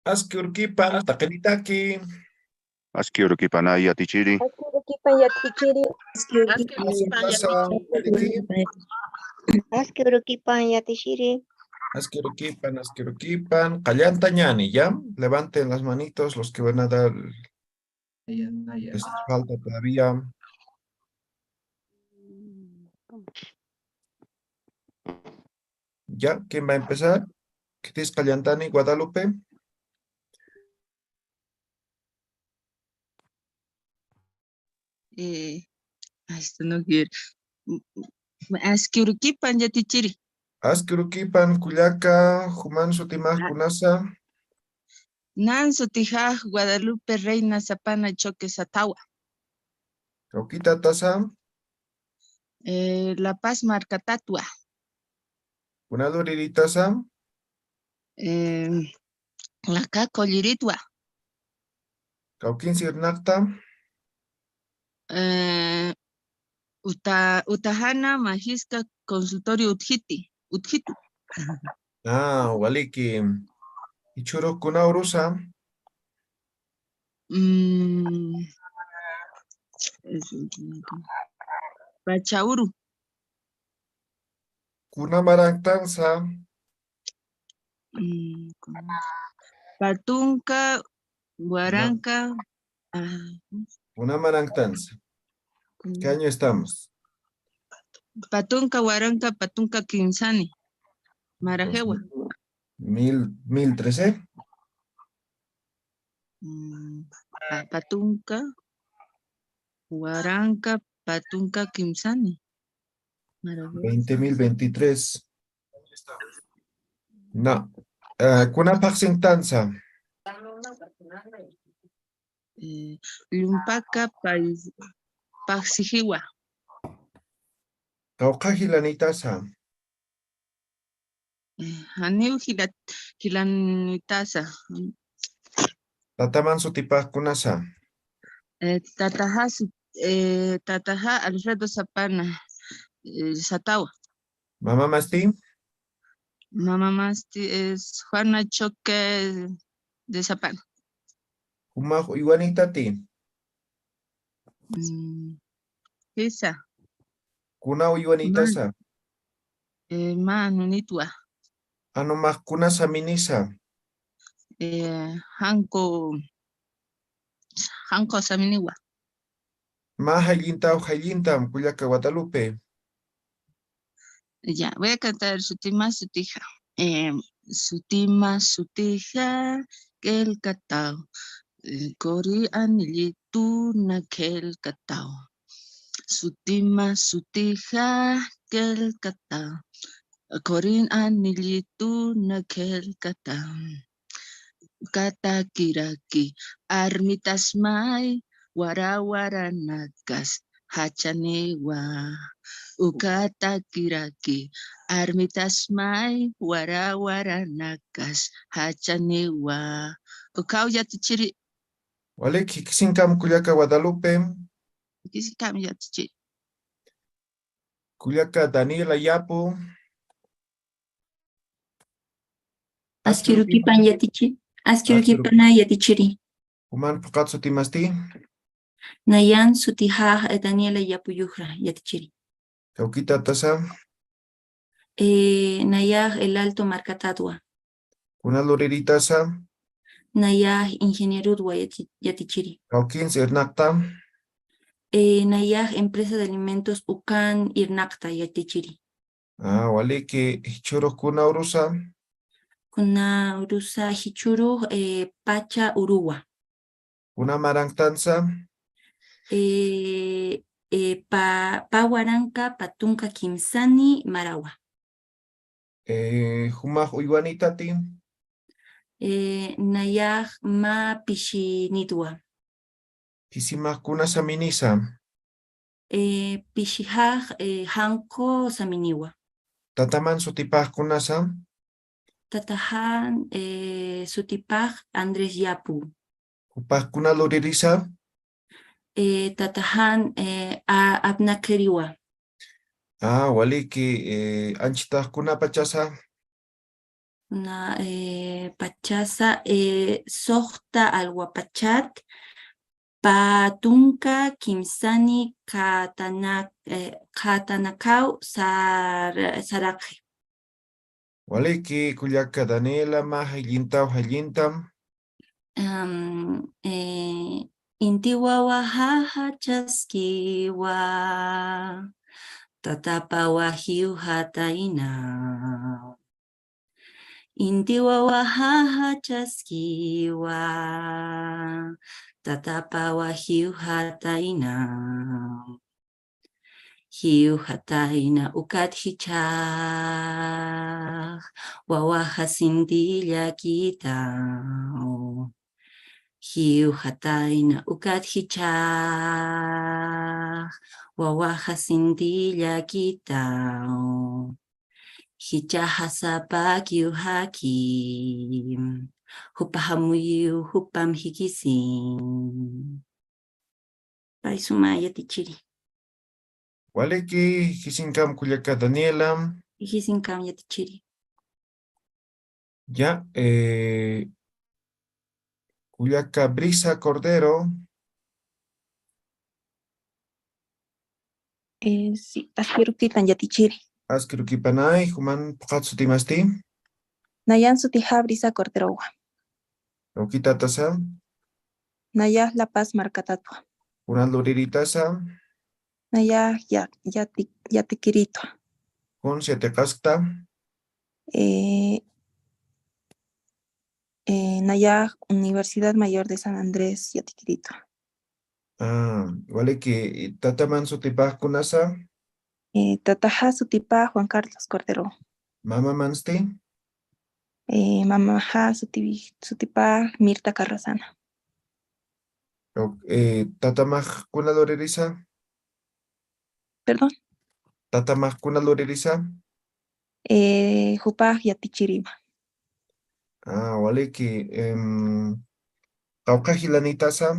Aski urkipa, taqinitaki. Aski urkipana yatichiri. Askirkipan yatichiri. Asukasa, waliki. Askirkipan yatichiri. Aski urkipan. Qallanta ñani, ¿ya? Levanten las manitos los que van a dar. Les falta todavía. ¿Ya? ¿Quién va a empezar? ¿Qué es Callantani, Guadalupe? Esto no quiero. Askirukipan yatichiri. Aski urkipan, Cuyaca, Juman Sutimaj, Kunasa. Nanso tijaj Guadalupe Reina Zapana Choque Satawa. Cauquita Tasa, La Paz Marcatatua. Kunaluriritaza, La Cacoliritua. Cauquin Sirnacta, Utahana Majisca Consultorio Utjitu. Waliki. Ichuro Kunaurusa, Pachauru. Kunamarantanza, Patunca, Guaranca. Kunamarantanza. ¿Qué año estamos? Patunca, Guaranca, Patunca Quinzani. Marajewa. 1013. Patunca, Guaranca, Patunca Quinzani. 20.023. No. Kunapaxintanza. Lumpaca, Paxijiwa. Caucajilanitaza. Haneu Gilanitasa. Tataman Sutipaj Kunasa. Tataja Alfredo Zapana. Satawa. Mamá Masti. Mamá Masti es Juana Choque de Zapana. Kumaj Iwanitati. Esa. Kuna Iwanitasa. Manunitua. Anomaj Kunasa Minisa. Hanko Saminiwa. Mahayinta o Hayintam, Cuyaca Guadalupe. Ya, voy a cantar Sutima Sutija. Sutima Sutija, que el catao. Cori anilitu na que el catao. Sutima Sutija, que el catao. Corin anilitu na que el catao. Kata kiraki, armitas mai, warawara nakas, hachanewa. Ukata kiraki, armitas mai, warawara nakas, hachanewa. Ukau yatichiri. Wale Kixintam Cuyaca Guadalupe. Kisikam yatichiri. Cuyaca Daniela Yapu. Askirukipan yatichiri. Askirukipana yatichiri. Human Pukatsu Timasti. Nayan Sutija Daniela Yapuyuhra yatichiri. Cauquita Tasa. Nayaj el Alto Marcatadua. Kunaluriritaza. Nayaj Ingenierudwa yatichiri. Cauquin Sirnacta. Nayaj Empresa de Alimentos Ucan Irnacta yatichiri. Wale que Hichuro Kunaurusa. Kuna Urusa Hichuru Pacha Uruwa. Kunamarantanza. Pawaranca Patunca Kimsani Marawa. Humaj Uywanitati. Nayaj Ma Pishinidwa. Kisimaj Kunasa Minisa. Pishihaj Hanko Saminiwa. Tataman Sutipaj Kunasa. Tatahan Sutipaj Andrés Yapu. Upaj Kunaluririsa. Tatahan Abnakeriwa. Wale que Anchitaj Kunapachasa. Una pachasa sohta alwapachat patunka kimsani katanakaw saraqi. Waliki kuyaka Daniela ma hayllintaw hayllintam. Inti wawa haha chaskiwa tatapa wahiu hataina. Inti wawa haha chaskiwa tatapa wahiu hataina. Hiu hataina ukat hichaq wawa hasintilla kita. Hiu hataina ukat hichaq wawa hasintilla kita. Hichaha sapak yuhakim hupahamuyu hupam hikisin. Paisumaya tichiri. Waliki kisinkam kuyaka Daniela. Hikisin kam yatichiri. Ya, kuyaka Brisa Cordero. Sí, askirukitan yatichiri. Askirukipanay, human pukatsu timasti. Nayan sutiha brisa corterowa. Okita tasa. Nayah La Paz marcatatwa. Unan luriritasa. Nayah yatikirito. Con siete kasta. Nayah Universidad Mayor de San Andrés yatikirito. Waliki tataman sutipaj kunasa. Tataha sutipa Juan Carlos Cordero. Mama mansti. Mamaha sutipa Mirta Carrasana. Tatamaj kuna luririsa. Perdón. Tatamaj kuna luririsa. Jupaj yatichirima. Waliki Caucajilanitasa.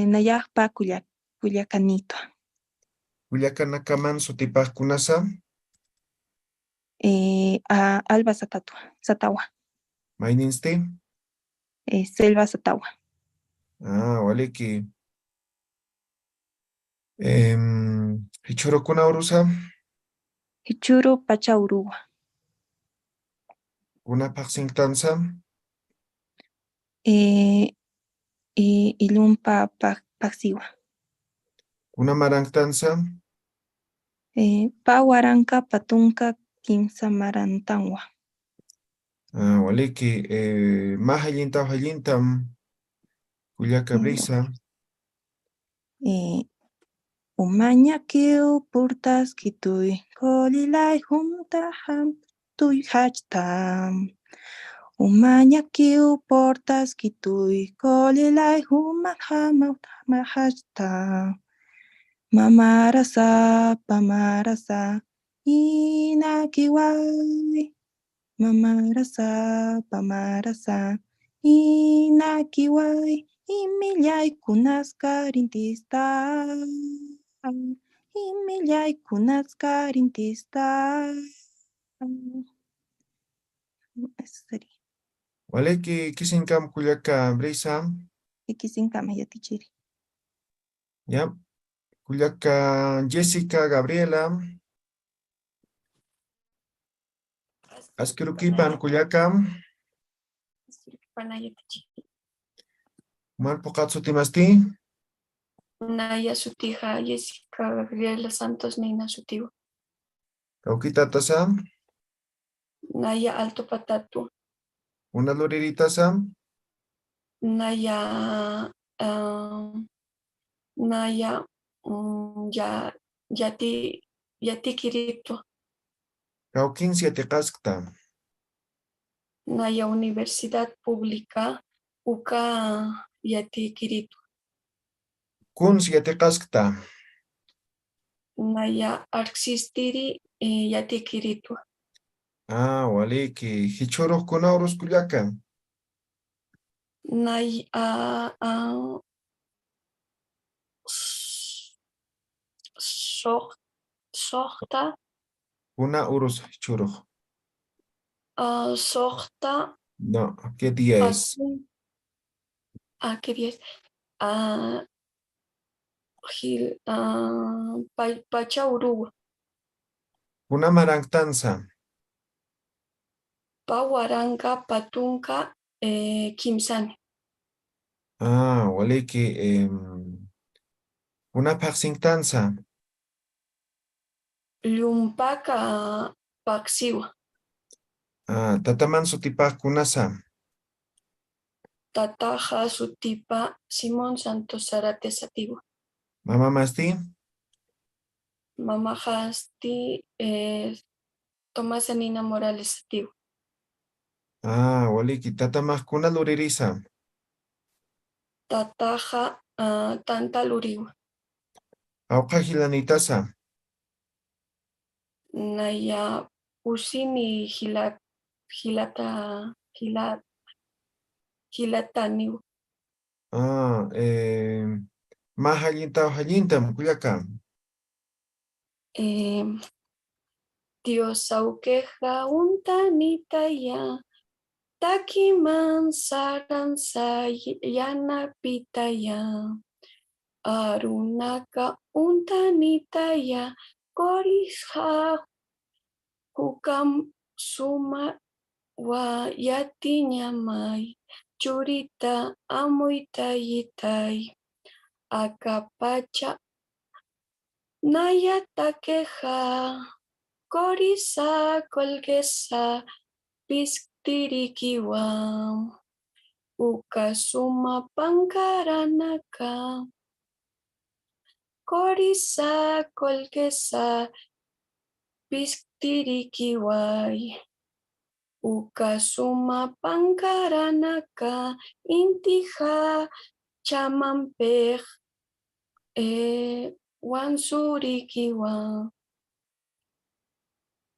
Nayah pa Culiacanito. Culiacanakaman sutipaj kunasa. Alba Satawa. Maininsti. Selva Satawa. Waliki. Hichuro kuna urusa. Hichuru Pacha Urua. Una paxingtansa. Ilumpa Paxiwa. Una marangtansa. Pawaranka Patunka Kimsa Marantanwa. Waliki. Mahayinta hayintam. Culiaca Brisa. Umaña kiu purtas kitui kolilay humtaham tuy hachtam. Umaña kiu portas kitui kolilay humahachtam. Mamarasa pamarasa inakiway. Mamarasa pamarasa inakiway. Imillay kunaskarintista. Imillay kunaskarintista. Eso sería. Waliki kisinkam Culiaca Brisa. Ikisinkama yatichiri. Ya. Culiaca Jessica Gabriela. Askirukipan Culiaca. Mal pokatsu timasti. Naya Sutija, Jessica Gabriela Santos, Nina Sutivo. Kaukita tasa. Naya Alto Patatu. Una luririta Naya Naya Yati Kirito. Kaukin siete kaskta. Naya Universidad Pública Uka Yati Kirito. Kun siete kaskta. Naya Arxistiri Yati Kirito. Waliki. Hichuruk kunaurus Culiaca. Naya Sohta Una urus hichuruk. Sohta, No, ¿qué día es? ¿qué día es? Pachaurua, Una marangtanza. Pawaranga, Patunka, Kimsani. Waliki, una paxingtanza. Lumpaka, Paxiwa, Tataman sutipa kunasa. Tataja, Sutipa, Simón Santos Zarate Satiwa. Mamá masti. Mamajasti, Tomás Anina Morales Satiwa. Waliki, tatamas kuna luririsa. Tataja, Tanta Luriwa. Auka hilanitasa. Naya Usini Hilataniwa. Mahallinta hallintam kuyaka. Dios auqueja untanita ya. Takiman saransa yana pitaya. Arunaka untanita ya. Korisha hukam suma wa yati nyamai. Churita amuita yitai. Akapacha naya takeja. Korisa kolgesa piktirikiwa. Ukasuma pankaranaka. Korisa kolgesa piktirikiwai. Ukasuma pankaranaka intija chamampej wansurikiwa.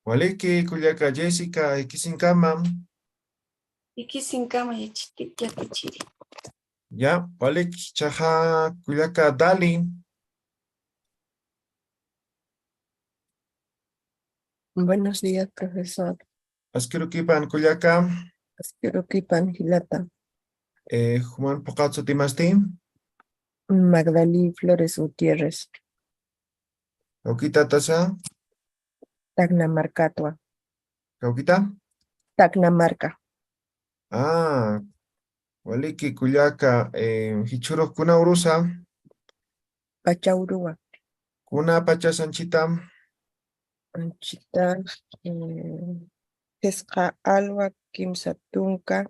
Waliki kuyaka Jessica ikisinkamam. Ikisinkama yatichiri. Ya, waliki chaja kuyaka Dali. Buenos días, profesor. Askirukipan kuyaka. Askirukipan Hilata. Juan Pocatzo Timasti. Magdalí Flores Gutiérrez. Kaukita tasa. Tacnamarcatua. Kaukita. Tacnamarca. Waliki kuyaka hichuro kuna urusa. Pachaurua. Kuna pacha sanchita. Anchita. Pesca Alwa Kimsatunca.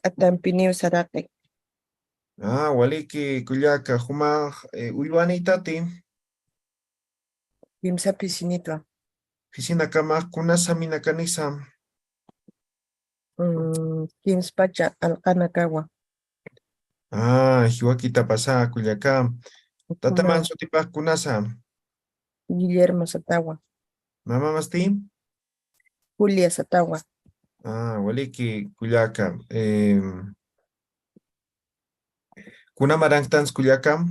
Atampinio Zarate. Waliki kuyaka huma uyuani tati. Kimsa Pisinitua. Piscina kama kuna samina kanisa. Kims Pacha Alcanacagua. Hiwakita pasa kuyaka. Tataman sotipa kunasa. Guillermo Satagua. Mama masti. Julia Satagua. Waliki kuyaka. Kuna marangtans kuyaka.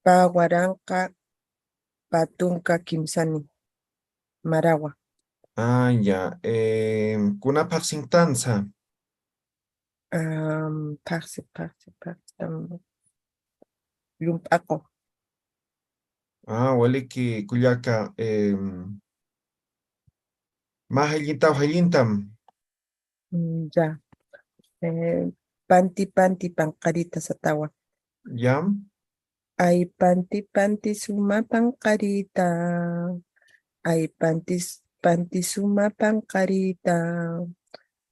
Paguaranca Patunca Kimsani. Maragua. Ya. Kuna paxingtanza. Parsi. Lumpako. Waliki kuyaka. Mahallinta hallintam. Ya. Panti pancarita Satawa. Yam. Ay panti suma pancarita. Ay panti suma pancarita.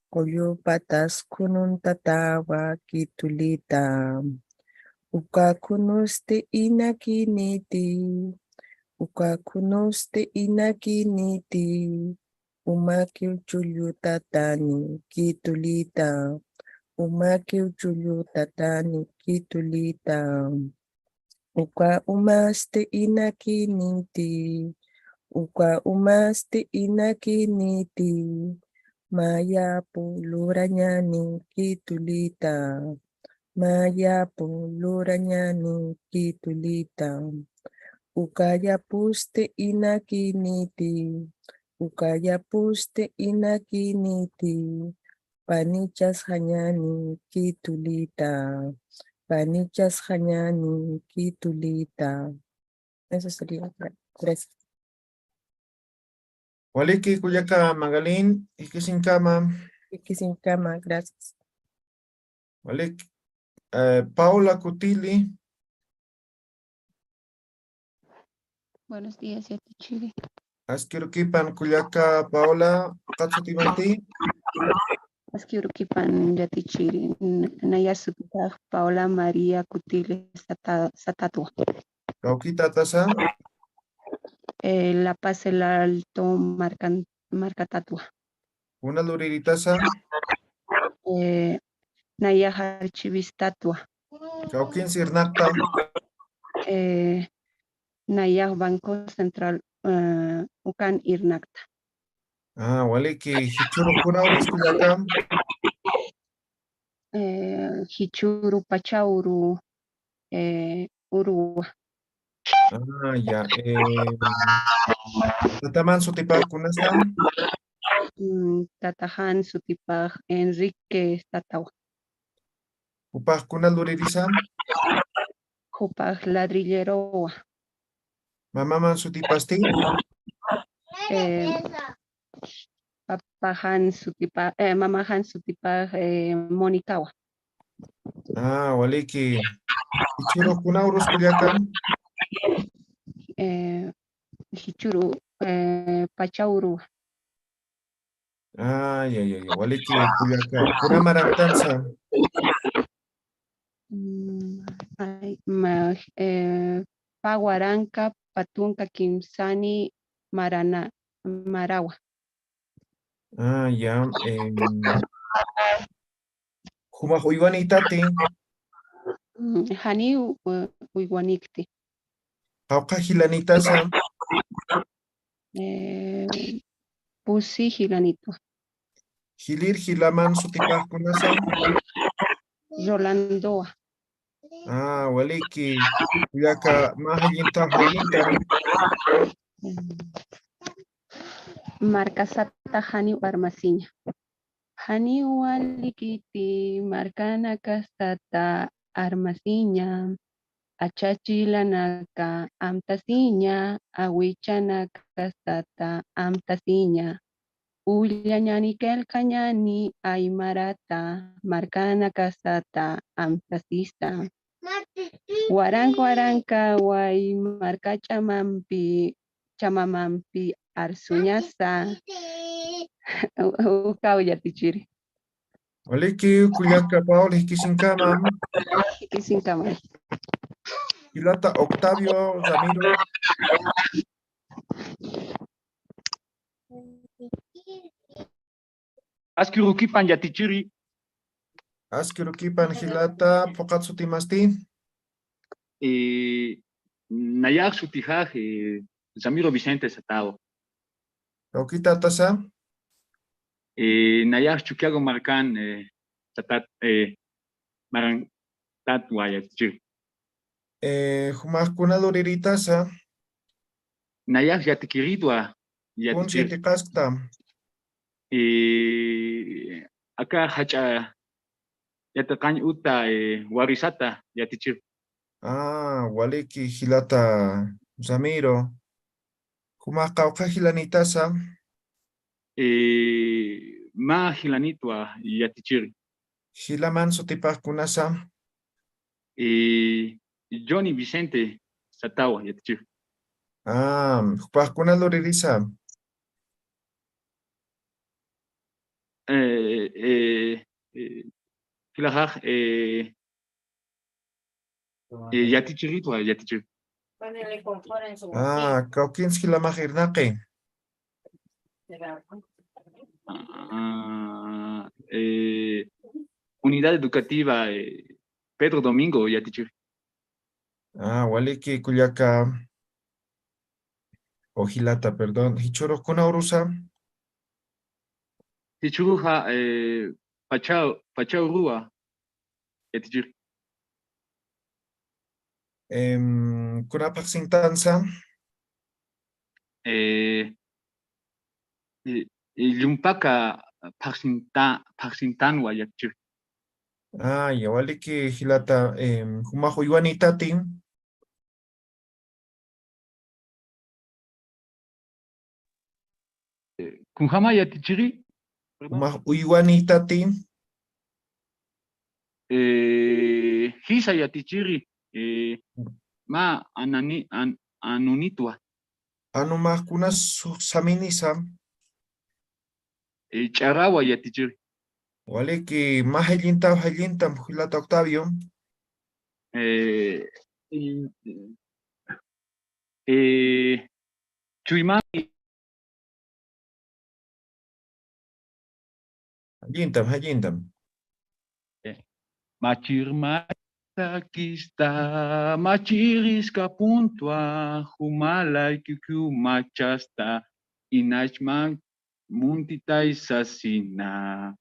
Koyo patas kunun tatawa kitulita. Uka kunuste inakiniti. Uka kunuste inakiniti. Umakiw chulyo tatani kitulita. Umakiw chulyo tatani kitulita. Uka umaste inakiniti. Uka umaste inakiniti. Maya puluranyani kitulita. Maya puluranyani kitulita. Ukayapuste inakiniti. Ukayapuste inakiniti. Panichas hanyani kitulita. Panichas hanyani kitulita. Eso sería. Gracias. Waliki Kuyaka Magalín, Ikisinkama, Aquí sin cama, gracias. Walik, Paula Kutili, Buenos días, Yatichiri. Askirukipan Kuyaka Paula, Katsutimati, Askiurukipan Yatichiri. Nayasutita Paula María Cutile Satatua. Kaukita Tasa, La Paz el Alto Marcatatua. una Luriritasa, Naya Archivistatua. Kaukin Sirnakta, Naya Banco Central Ucan Irnacta. Waliki, Hichuru Kunauris Kuyaka, Hichuru Pachauru Urua. ya, Tataman Sutipa Kunasa, Tatahan Sutipaj Enrique Tatawa. Upah Kuna Luririsa, Jupaj Ladrilleroa. Mamaman Sutipasti, Papahan Sutipaj Mamahan Sutipaj Monikawa. Waliki, Hichuru Kunaurus Kuyaka, Hichuru Pachauru. ya, Waliki Kuyaka, Kunamarantansa, Paguaranca, Patunca, Kimsani, Marawa. ya, Juma Huiwanitati, Hani Uiguanicti. Pauka Hilanitasa, Pusi Gilanito. Hilir Hilaman Sutipah Kunasa, Rolandoa. Waliki Kuyaka Mahayinta Hayinta, Marcasata Hani Armasiña. Hani Walikiti Marcana Casata Armasiña. Achachilanaka Amtasiña. Awichana Casata Amtasiña. Ullañanikel Cañani Aymarata Marcana Casata Amtasista. Waranka Way Marca Chamamampi Arsuñasa. Ukauya Tichiri. Waliki Kuyaka Paul Hikisinkama, Ikisinkama. Hilata Octavio Ramiro, Askirukipan Yatichiri, Askirukipan Hilata Pokatsutimasti, Nayak Sutijaj, Zamiro Vicente Satao, Kaukita Tasa, Nayak Chuquiago Marcan, Maran Tatwa Yatichiri, Jumah Kuna Luriritasa, Nayak Yatikiridwa Kun Yatichiri, Sietikaskta, acá Hacha Yatakan Uta Warisata Yatichiri, Waliki Hilata Ramiro, Jumah Kauka Hilanitasa, Ma Hilanitwa Yatichiri, Hilaman Sutipah Kunasa, Johnny Vicente Satawa Yatichiri, Jupah Kuna Luririsa, Kilahaj Yatichiritwa Yatichiri. Kaukins Hilamah Irnaqi, Unidad Educativa Pedro Domingo Yatichiri. Waliki Kuyaka, o Hilata, perdón, Hichoro Kuna Urusa, Tichuruja Pachau Rua Yatichiri. Kunapak sintanza. Llumpaka paksintanwa yatichiri. Ya waliki hilata humajo iwanitati. Kunjama yatichiri. Humajo iwanitati. Hisa yatichiri. Ma anunitwa. Anumaj kunas saminisa. Charawa yatichiri. Waliki majellintam hilata Octavio. Chuymaki. Hallintam. Machirmatakista, machiriska puntua, humalay kyukyu machasta, inachman muntitay sasina.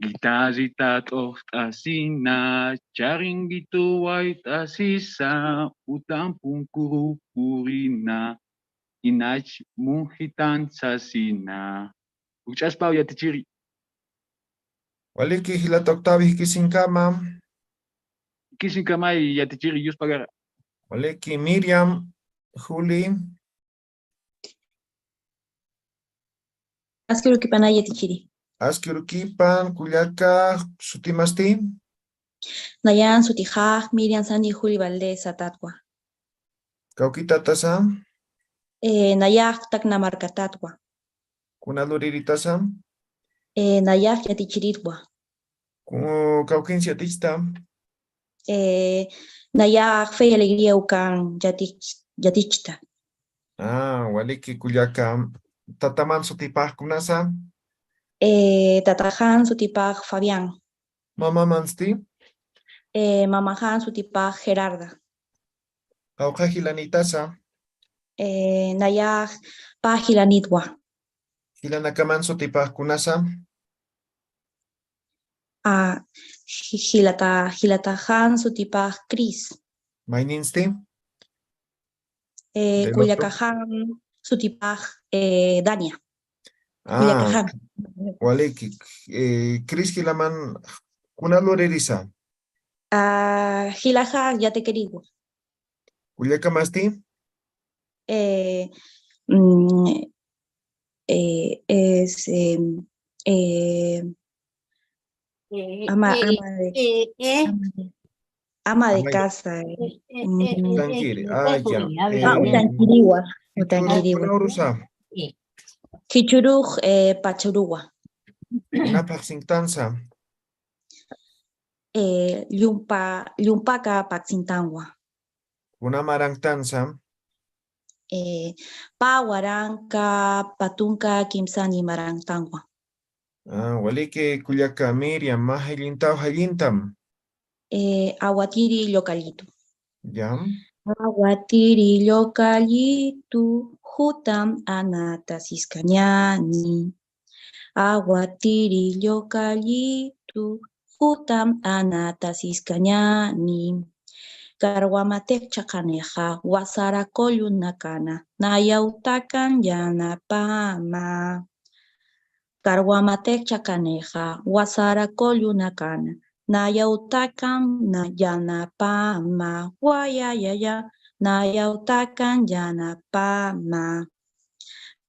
Gitarita tostasina, charingitu waitasisa, utampun kurupurina, inach munhitan sasina. Uchaspa yatichiri. Waliki hilata Octavio kisinkama. Kisinkamay yatichiri yuspagara. Waliki Miriam, Juli. Asquiruquipanay yatichiri. Asquiruquipan, Culiaca, Sutimasti. Nayan Sutijaj, Miriam Sandy Juli Valdez Atatwa. Cauquita Tasa. Nayak Taknamarcatatwa. Kunaluriritaza. Nayak yatichiritwa. Cauquencia Tista. Nayak Fe y Alegría Ucan Yatichta. Waliki Culiaca. Tataman Sutipaj Kunasa. Tatajan Sutipaj Fabián. Mama Mansti. Mamajan Sutipaj Gerarda. Aucajilanitaza. Nayak Pajilanitwa. Hilanacaman Sutipaj Kunasa. Hilatajan Sutipaj Cris. Maininsti. Culiacajan Sutipaj Dania. Waliki. Cris Hilaman Kunaluririza. Hilaja ya te querido. Culiaca Masti. Es ama de casa. Tranquili. Utanquirigua. Kichuruj Pachurugua. Napak sintanza. Llumpaka Paxintangua. Una marangtanza. Pawaranka Patunka Kimsani Marangtangua. Waliki Culiaca Miriam Hallintam. Aguatiri Localito. Ya. Aguatiri Localito. Hutam Anata Siskanyani. Aguatiri Localito. Hutam Anata Siskanyani. Karwamatek chakaneja, wasara nakana, nayautakan yanapama. Karwamatek chakaneja, wasara nakana, nayautakan yanapama. Wayayaya, nayautakan yanapama.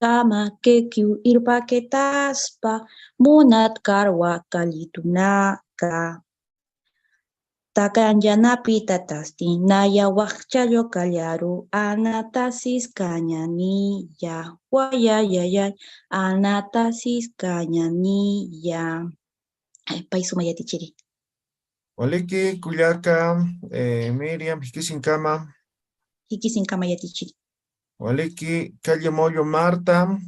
Kama kekyu irpaketaspa, munat karwa kalitunaka. Takan yanapi tatasti, naya wakchayo kallaru, anatasis cañanilla, guayayayay, anatasis cañanilla. Paisuma yatichiri. Waliki Culiaca Miriam Hikisinkama. Hikisinkama yatichiri. Waliki Calle Moyo Marta.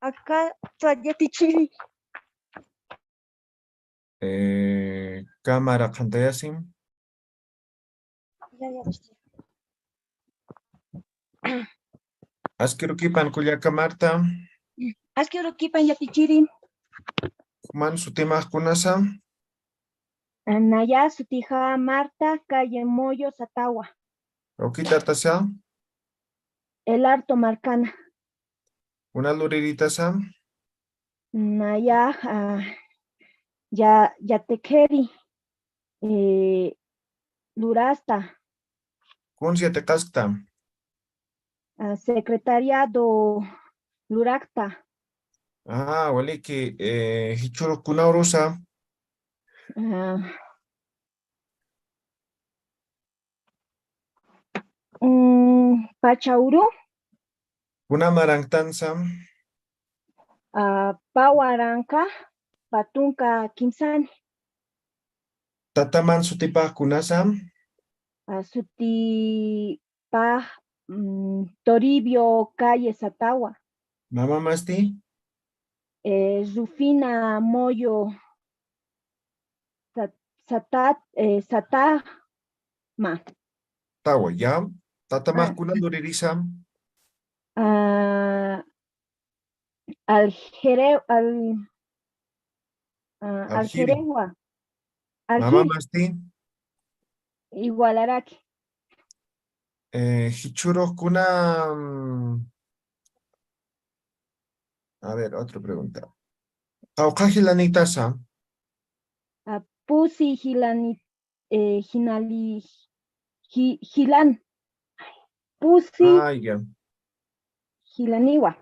Acá yatichiri. Cámara Cantayasim. Asquiruquipan Culiaca Marta. Asquiruquipan yatichiri. man sutimaj kunasa. Naya sutija Marta, calle Moyo, Satagua. Kaukita tasa. El Alto Marcana. Una luririta sa. Naya Yatekeri. Lurasta. Kun siete kaskta. Secretariado Lurakta. Waliki hichuro kunaurusa. Pachauru. Kuna marangtansa. Pawaranka. Patunka Kimsani. Tataman sutipaj kunasa. Sutipaj Toribio, calle Satagua. Mama masti. Rufina Moyo Satama. Tawa ya. Tatamaj kuna luririsa. Aljeregua. Mama masti. Igualaraki. Hichuro kuna. A ver, otra pregunta. Kaukajilanitasa. Pusi Gilan. Pusi Ya. Gilaniwa.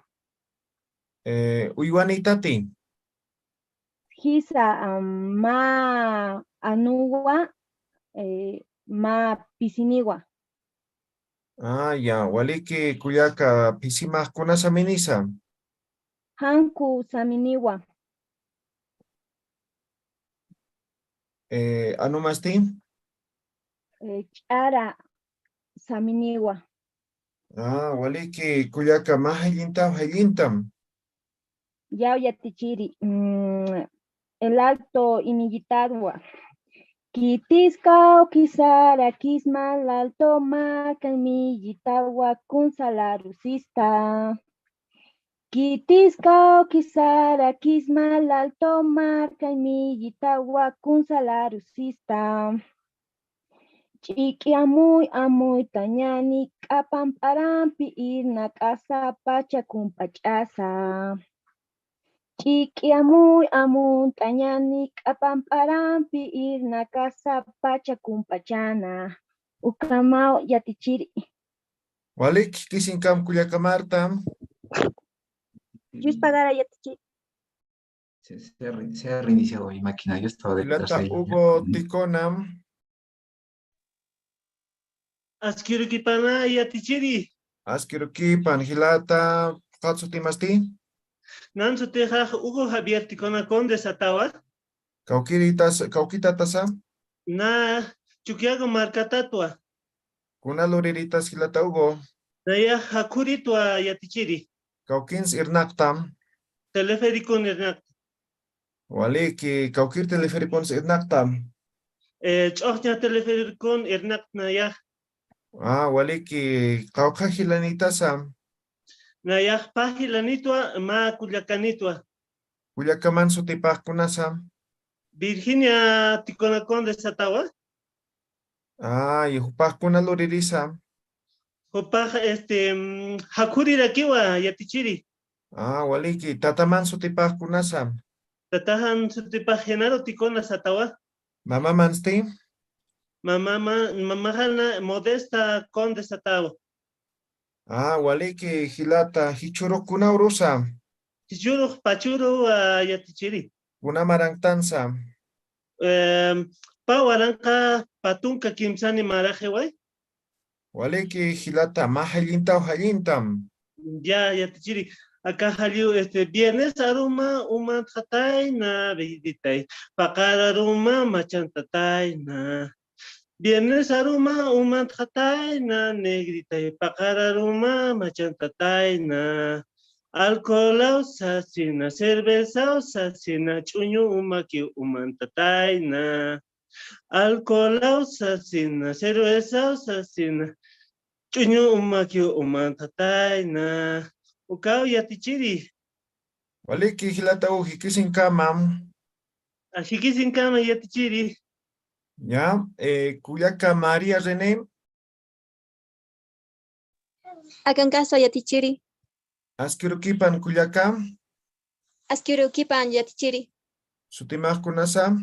Uywanitati. Hisa ma anuwa ma pisiniwa. Ya. Waliki kuyaka pisimaj kuna saminisa. Hanku saminiwa. Anu masti. Chara saminiwa. Waliki kuyaka mahayintam hayintam. Ya tichiri. El Alto Inigitadua. Kitisca o kisara kismal alto marca Inigitadua kun salarusista. Kitisca o kisara kismal alto marca Inigitadua kun salarusista. Chiki amuy tañani kapamparampi irna casa pacha kumpachasa. Chiki amuy tañani kapamparampi irna casa pacha kumpachana. Ukamao yatichiri. Waliki kisinkam kuyaka martam. Yus pagara yatichiri. Se ha reiniciado mi máquina. Yo estaba detrás de Ilata ella. Hugo Ticonam. Askirukipana yatichiri. Askirukipan hilata katsutimasti. Nansu teja Hugo Javier Ticona Conde Satawa. Kaukita tasa. Na Chuquiago Marcatatua. Kuna luriritas hilata Hugo. Naya Hakuritua yatichiri. Kaukins irnaktam. Telefericon irnak. Waliki kaukir telefericons irnaktam. Chochnya telefericon irnak naya. Waliki kaukajilanitasa. Naya pajilanitwa ma kuyakanitwa. Kuyakaman sutipaj kunasa. Virginia Ticona Conde Satawa. Yupaj kuna luririsa. Hopaj Hakuri rakiwa yatichiri. Waliki tataman sutipaj kunasa. Tatahan sutipaj Genaro Ticona Satawa. Mama mansti. Mamahana Modesta Conde Satawa. Waliki hilata hichuro kuna urusa. Hichuro pachuro yatichiri. Kuna marangtansa. Pawaranka patunka kimsani marajeway. Waliki hilata mahayinta o hayintam. Ya yatichiri. Acá salió viernes aruma uma tatay na viditay. Pakara aruma machantatay na. Viernes aruma uma tatay na negritay. Pakara aruma machantatay na. Alcohol sasina, cerveza sasina, chuño umaki umantatay na. Alcohol sasina, cerveza sasina, chuño umaki umantatay na. Ukao yatichiri. Waliki hilata uji kisinkama. Ashikisinkaman yatichiri. Ya, Cuyaca María René, Akankaso yatichiri. Asquiruquipan Cuyaca, Askirukipan yatichiri. Sutimaj Kunasa,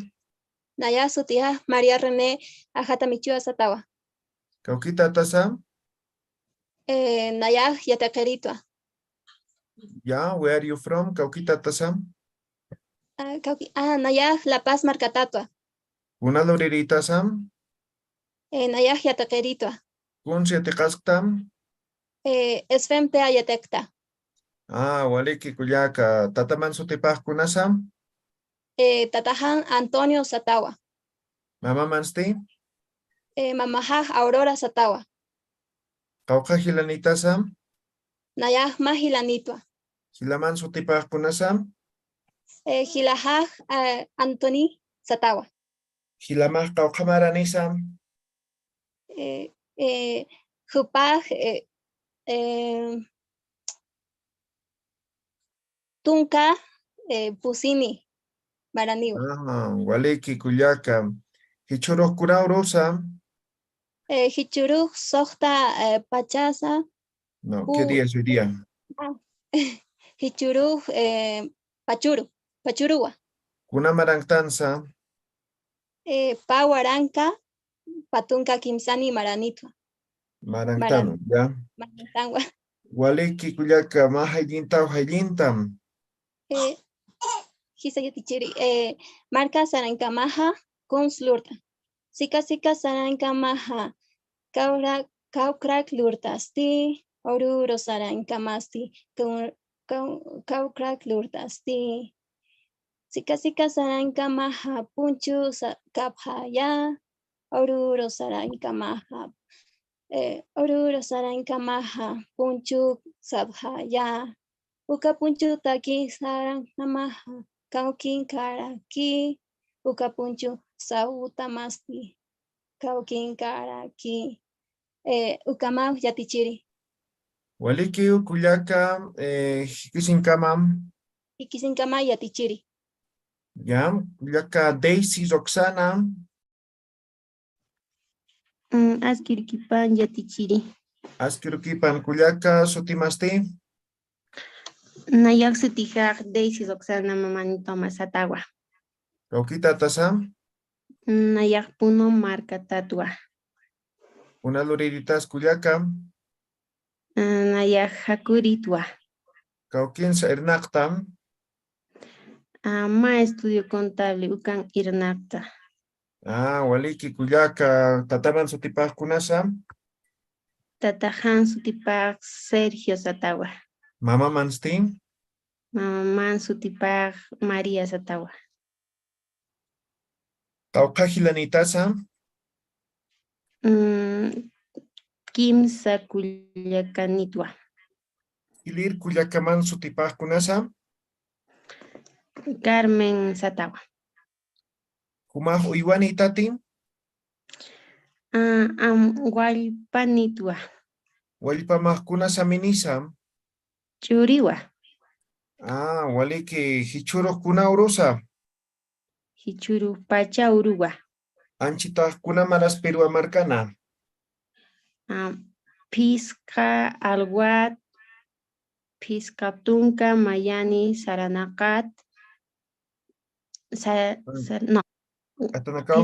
Naya sutiha María René Ajatamichua Satawa. Cauquita Tasa, Naya yatakeritwa. ya, where are you from? Cauquita Tasa, Naya La Paz Marcatatwa. Una Loririta Sam, Naya yatakeritwa. Kun Sietiqastam, Esfemte ayatekta. Waliki Cuyaca, Tataman Sutipaj Kunasam, Tatahan Antonio Satawa. Mama Mansti, Mamajaj Aurora Satawa. Cauca Gilanita Sam, Naya Mahilanitwa. Gilaman Sutipaj Kunasam, Gilajaj Antoni Satawa. Gilamaj Cauca Maranisam, Jupaj Tunka Pusini Maraniwa. Waliki Cuyaca, Hichuro Curaurosa, Hichuru Sokta Pachasa. no, ¿qué día es hoy día? Hichuru Pachurua. Kuna Marangtansa, Pawaranka Patunka Kimsani Maranitwa. Marangtano, ya. Marantangwa. Waliki Cuyaca, Mahayinta, Hayintam, Hisayatichiri. Marca Sarankamaha Kunslurta. Sika Sarankamaha Kaukrak Lurtasti. Oruro Sarankamasti. Kaukrak Lurtasti. Sika Sarankamaha Punchu Kaphaya. Oruro Sarankamaha. Oruro Sarankamaha Punchu Sabhaya. Uka punchu taki sarang namaha kaukin karaki. Uka punchu sauta masti kaukin karaki. Ukamau yatichiri. Waliki Cuyaca, Hikisinkamam, Ikisinkama yatichiri. ya. Cuyaca Daisy Roxana, Askirikipan yatichiri. Askirukipan Cuyaca, Sotimasti, Nayak sutijak Daisy Roxana mamanito Masatawa. Cauquita Tasam, Nayak puno marca tatua. Una Loriritas Cuyaca, Nayak hakuritua. Cauquinsa Ernactam, Ma estudio contable ukan irnakta. Waliki Cuyaca, Tataman Sutipaj Kunasa, Tatahan sutipak Sergio Satawa. Mama Mansti, Mamá sutipak María Satawa. Cauca Gilanitasa, Kimsa Culiacanitwa. Ilir Cuyacaman Sutipaj Kunasa, Carmen Satawa. Kumaj Uiwani Tati, Walpanitwa. Walpamaj Kunasa Minisa, Churiwa. Waliki Hichuro Kunaurosa, Hichuru Pacha Uruwa. Anchita Kunamaras Perua Marcana, Pisca Alwat. Pisca Tunca Mayani Saranakat. No. Atanacao,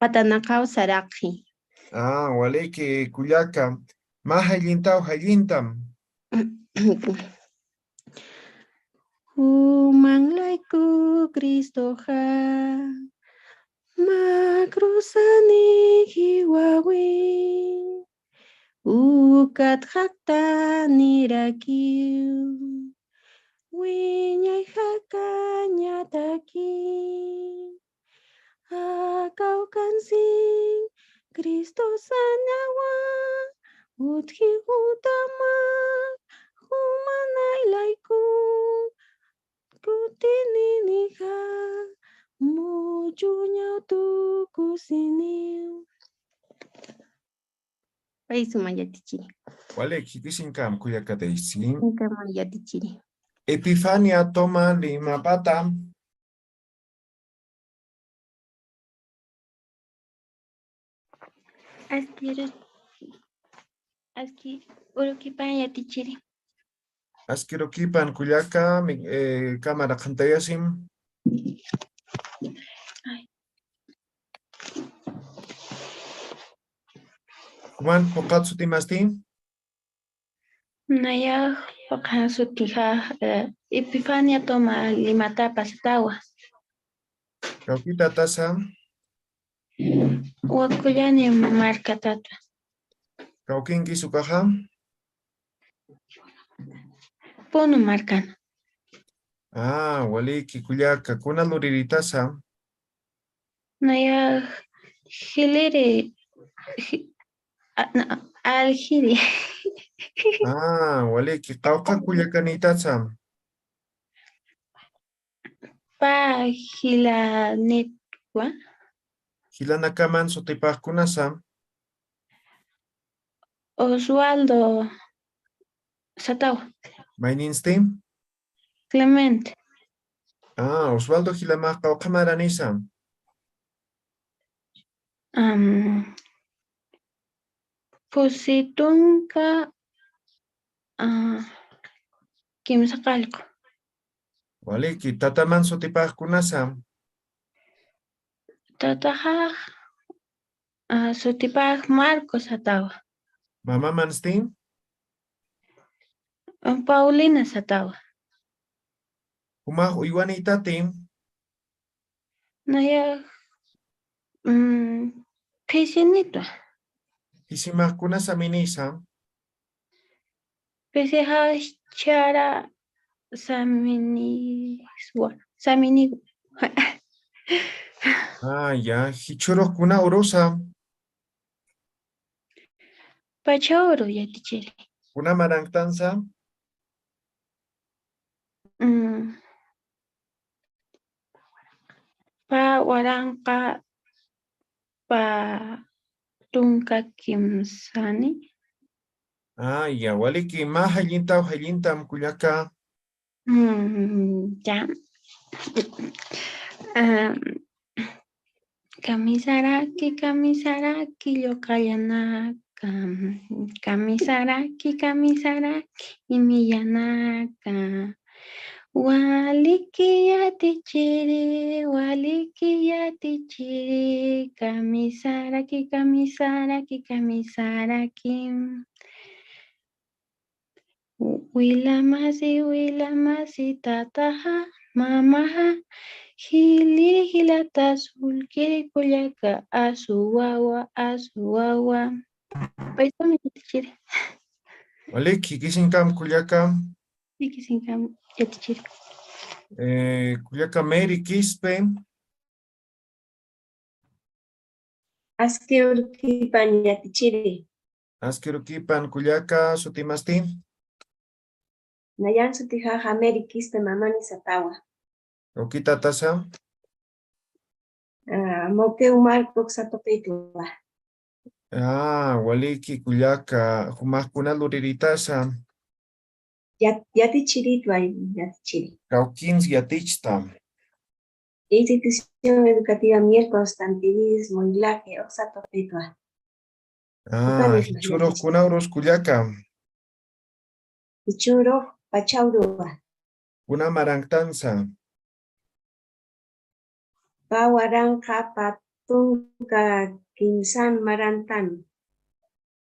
Patanacao Saraki. Waliki Cuyaca, Mahayintao Hayintam, Humanglaiku Cristo ha. Makrusani hiwawi. Ukat hakta nirakiu. Winyay hakanya taki. Akau kansing Cristo sanawa. Uthi utama. Humanay laiku. Kutininika. Mujunya tu kusiniu. Paisuma yatichiri. Waliki Kisinkam Cuyaca Daisy, Nkama yatichiri. Epifania Toma Lima Pata, Urukipan yatichiri. Askirukipan kuyaka cámara kantayasim. Juan pokatsu timasti. Naya Sutija Epifania toma Limatapa Satawa. Kaukita tasa. Wakuyani markatata. Kaukinki sukaha. Pono marcan. Waliki kuyaka kuna luriritasa. Naya Hilere Algiri. Waliki kauka kuyakanitasa. Pa Hilanetwa. Hilanakaman sutipajkunasa. Osvaldo Satawa. Maininsti. Clemente. Osvaldo Hilamaq kauqamaranisa. Pusitunka Kimsaqalku. Waliki tataman sutipajkunasa. Tatahaq Sutipaj Marcos Satawa. Mama mansti. Paulina Satawa. Humaj uywanitati. Naya Pisinitwa. Isimajkunasa minisa. Pisija Chara Saminiswa. Samini. Ya. Hichurojkuna urusa. Pachauro yatichiri. Kuna marangtansa. Pa waranqa pa tunka kimsani. Ya. Waliki ma hallintam kuyaka. Ya. Kamisaraki yokayanaka. Kamisaraki imiyanaka. Waliki yatichiri. Kamisaraki. Wilamasi tataha mamaha. Hilata sulkiri kuyaka asuwawa. Paisami yatichiri. Waliki kisinkam kuyaka. Kisinkam yatichiri. Kuyaka Mary Quispe. Askirukipan yatichiri. Askirukipan kuyaka sutimasti. Nayan Sutijaja Mary Quispe mamani Satawa. Kaukita tasa. Mokeu Marcos Satopetwa. Waliki kuyaka humajkuna luriritasa. Yatichiritwa yatichiri. Kaukins yatichta. Institución Educativa Miel Constantinismo Ilaje Oxatopetwa. Hichurojkuna urus kuyaka. Hichuro Pachaurua. Kuna marangtansa. Pawaranqa patunka kimsan marantan.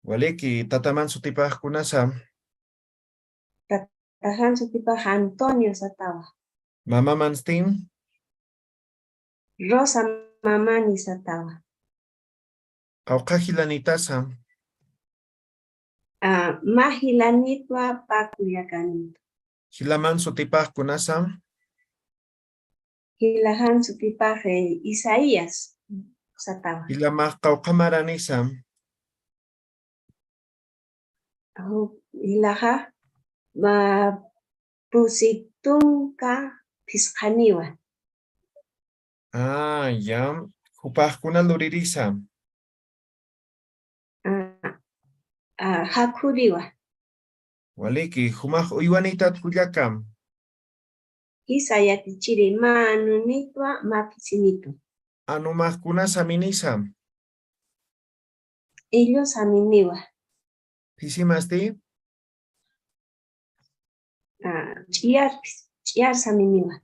Waliki tataman sutipajkunasa. Tatajan Sutipaj Antonio Satawa. Mama manstin. Rosa mamani Satawa. Kaukajilanitasa. Mahilanitwa pakuyakanit. Hilaman sutipajkunasa. Hilahan Sutipaj Isaías Satawa. Hilamaj kauqamaranisa. Hilaja pusitunka pisqaniwa. Ya. Hupajkuna luririsa. Hakuriwa. Waliki humaj uywanitat kuyakam. Isa yatichiri manunitwa mapisinitu. Anumajkuna saminisa. ellos a mimiwa. Pisimasti. Chiar sa mimiwa.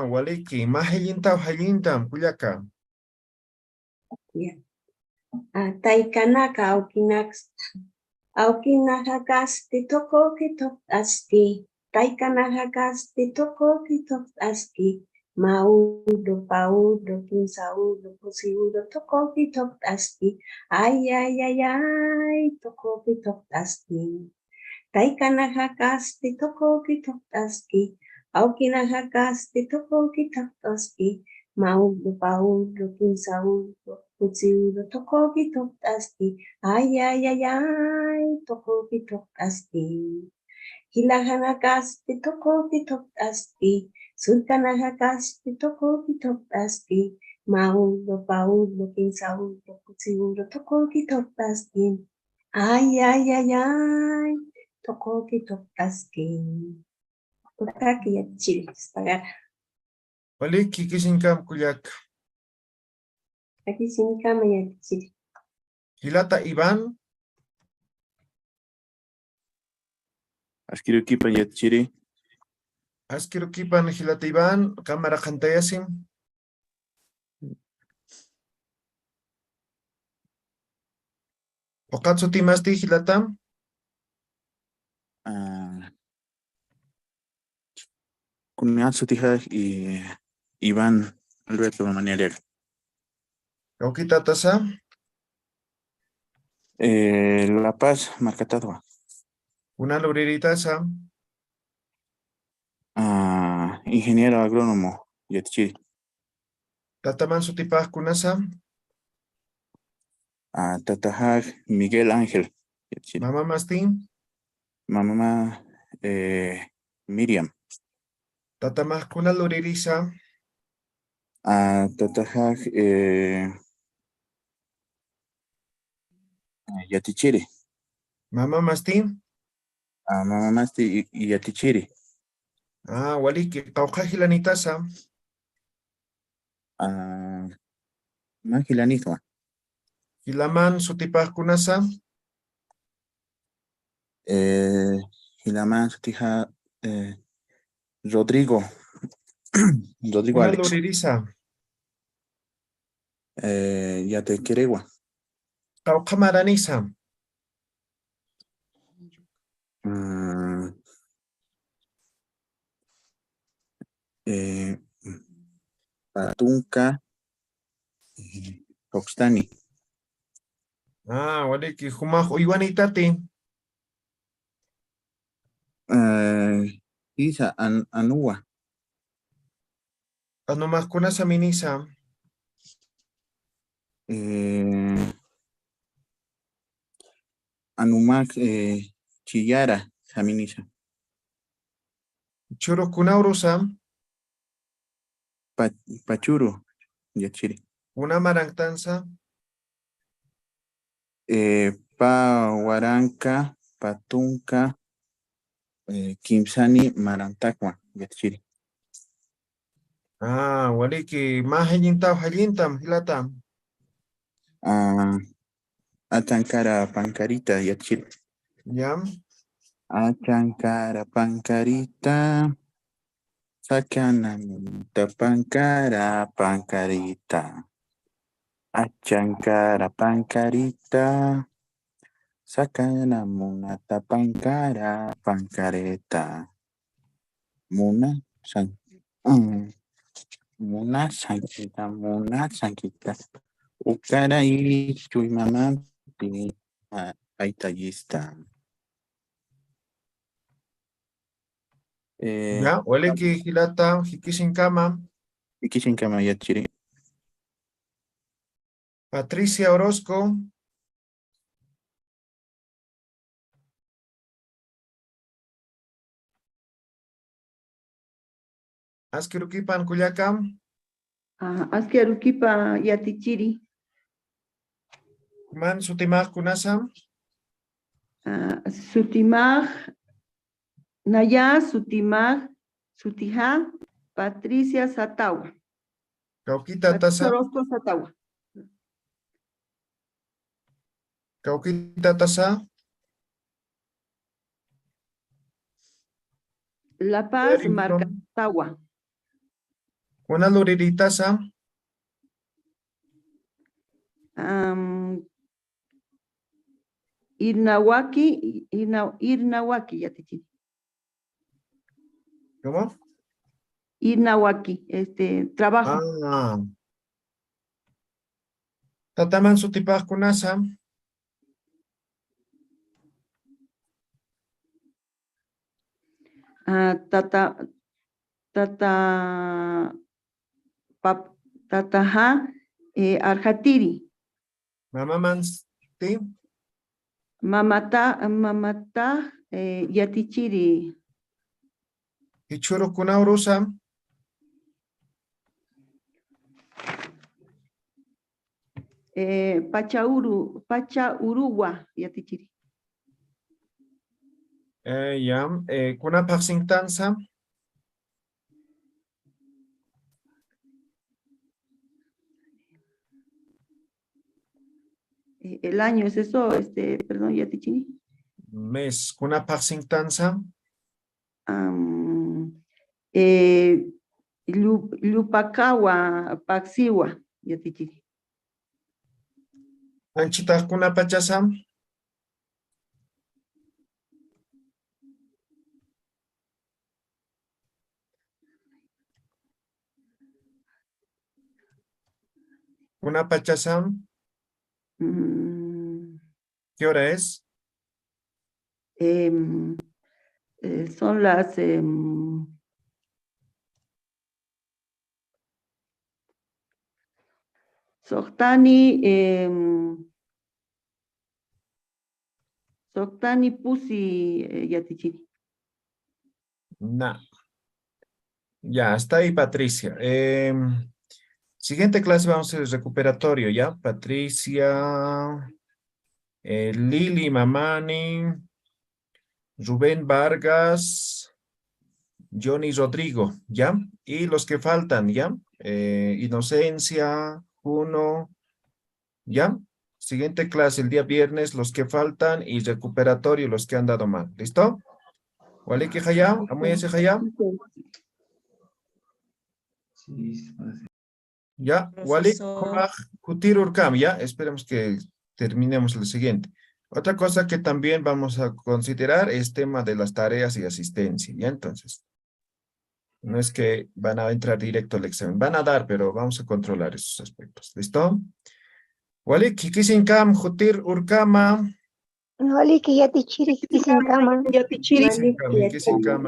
Waliki. Mahillinta hajintam kuyaka. Taykanaka aukinaka kasti toko kitok aski. Taykanaka kasti toko kitok aski. Maudo, paudo, kinsaudo, posiudo, toko kitok aski. Ay, toko kitok aski. Taykanaka kasti toko kitok aski. Aukinaka kasti toko kitok aski. Maudo, paudo, kinsaudo, posiudo, toko kitok aski. Ay, toko kitok aski. Hilahana kasti toko kitok aski. Sultana kasti toko kitok aski. Maudo, paudo, kinsaudo, posiudo, toko kitok aski. Ay, toko kitok aski. Utaki ya chile, pagar. Waliki kisinkam kuyaka. Aquí sin cama ya chile. Hilata Iván. Askirukipan yatichiri. Askirukipan Hilata Iván. Cámara Jantayasim. Okatsu timasti Hilata. Kunatsu tijaj y Iván Alberto Manialer. Okita tasa. La Paz, Marcatadua. Una lubriritaza. Ingeniero agrónomo yatichiri. Tataman sutipaj kunasa. Tatajaj Miguel Ángel yatichiri. Mamá Mastín. Mamá Miriam. Tatamaj kuna luririsa. Tatajaj yatichiri. Mamá Mastín. Mamá Masti y yatichiri. Waliki Kaukajilanitasa. Magilanitwa. Hilaman sutipaj kunasa. Hilaman sutija Rodrigo. Rodrigo Una Alex. luririsa. Yatequeregua. Kaukamaranisa. Patunca. Roxtani. Waliki humaj Iwanitati. Isa Anua. Anomaj kunasa minisa. Anumak Chillara Jaminisa. Churu kunaurusa. Pachuru Yachiri. Una marangtanza. Waranka, Patunca, Kimsani, Marantakwa, Yachiri. Waliki mahajintam hajintam hilatam. Achankara Pancarita, Yachiri. Yam. Achankara Pancarita. Sakanamita Pancara Pancarita. Achankara Pancarita. Sakanamunata Pancara Pancareta. Muna Sankita. Ukara y Chuimamampi Aitayista. Waliki hilata hikisinkama. Hikisinkama yachiri. Patricia Orozco. Askirukipan Kuyakam. Askiarukipa yatichiri. Man sutimaj kunasam. Sutimaj. Naya Sutimaj. Sutija. Patricia Satawa. Kaukita tasa. Orozco Satawa. Cauquita tasa. La Paz, Erickson. Marcatagua. Una luriritaza. Irnawaki, ya te dije. ¿Cómo? Irnawaki, trabajo. Ah. Tataman sutipaj kunasa. Tataja, Arjatiri. Mamaman ti. Mamata, Yatichiri. Ichuru kunaurusa. Pachauruwa, Yatichiri. Ya. Kunapaj sintanza. El año es eso, perdón, Yatichiri. Mes. Kunapaj sintanza. Lupakawa, Paxiwa, Yatichiri. Anchitaj kunapachasa. Kunapachasa. ¿Qué hora es? Son las Sohtani Pusi, Yatichiri. No. Ya, está ahí Patricia. Siguiente clase vamos a hacer el recuperatorio, ¿ya? Patricia, Lili Mamani, Rubén Vargas, Johnny Rodrigo, ¿ya? Y los que faltan, ¿ya? Inocencia, Juno, ¿ya? Siguiente clase el día viernes, los que faltan y recuperatorio, los que han dado mal. ¿Listo? ¿Wale que haya? ¿Amuye se haya? Ya, Wale, Profesor. Kutir Urkam, ya, esperemos que terminemos el siguiente. Otra cosa que también vamos a considerar es tema de las tareas y asistencia, ya, entonces. No es que van a entrar directo al examen, van a dar, pero vamos a controlar esos aspectos, ¿listo? Wale, Kikisinkam, Kutir Urkama. Wali que ya te chiri, Yatichiri. Kikisinkam,